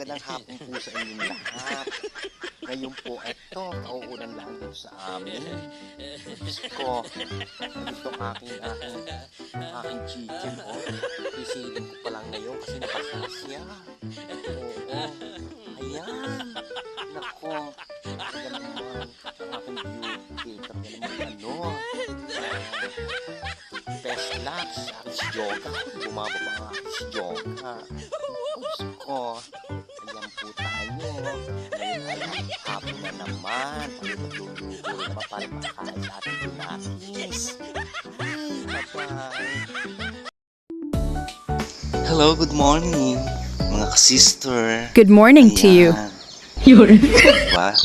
Magandang hapon po sa inyong lahat. Ngayon po, eto, kauulan lang dito sa amin. Diyos ko, ito aking chicken, oh. Isilin ko pa lang ngayon kasi napasasya. Oo, ayan. Nako, kaya naman, ang aking beauty. Kaya naman, best luck sa akin si Yoga. Bumaba pa nga si Yoga. Diyos ko, ayan po tayo. Ngayon ay hapon na naman. Tayo magluluto naman para makain sa ating pinakis. Bye-bye. Hello, good morning, mga ka-sister. Good morning to you. Yun. Diba?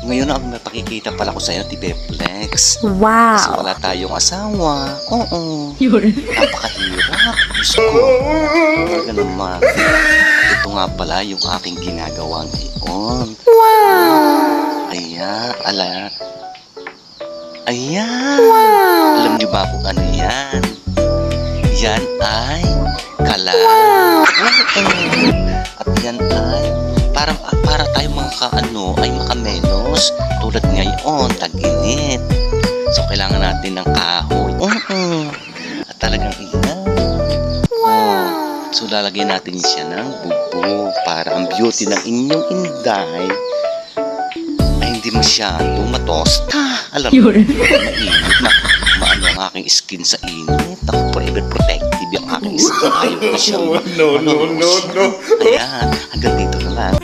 Ngayon ako napakikita pala ko sa'yo, Tibeplex. Kasi Wow. wala tayong asawa. Oo. Yun. Napakahirap. Diyos ko. Talaga naman. Ito nga pala yung aking ginagawa ngayon. Wow. Ayan. Ayan. Alam niyo ba kung ano yan? Yan ay kala. At yan ay para tayo ay makamenos. Tulad ngayon, tag-init. So, kailangan natin ng kahoy. At talagang iyan. So, lalagyan natin siya ng bubog para ang beauty ng inyong inday ay hindi masyado matosta. Alam mo, mainit na maano ang aking skin sa init. Ako, forever protective yung aking skin. Ayaw ko siya. No. Ayan, hanggang dito na lang.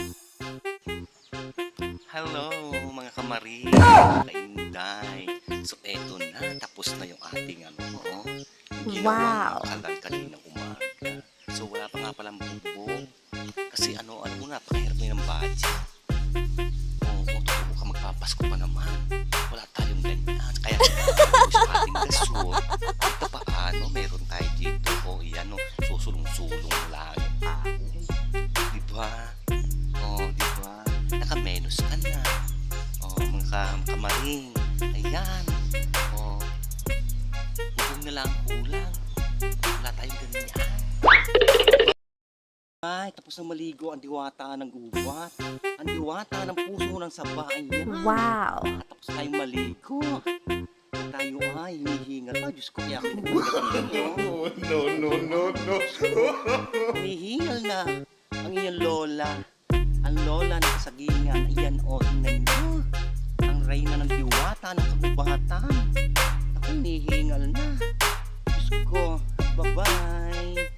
Hello, mga kamari, mga kainday. So, eto na. Tapos na yung ating yung ginawa ng kalan kaninang umaga. So, wala pa nga palang bubog. Kasi napakahirap na yung budget. Totoo ka magpapasko pa naman. Wala tayong ganyan. Kaya sa ating gasol, ito paano, meron tayo dito. Iyan, susulong-sulong lang yung tao. Diba? Diba? Nakamenos ka na. Mga kamaring. Ayan. Bubog na lang kulang. Wala tayong ganyan. Ay, tapos na maligo ang diwata ng gubat. Ang diwata ng puso ng saba. Ayan. Wow. Tapos tayong maligo. Tayo ay hinihingal pa. Diyos ko, kaya ako No. Hinihingal na ang iyong lola. Ang lola ng kasagingan. Ayan, tingnan nyo. Ang reyna ng diwata ng kagubatan. Ako, hinihingal na. Diyos ko, bye-bye.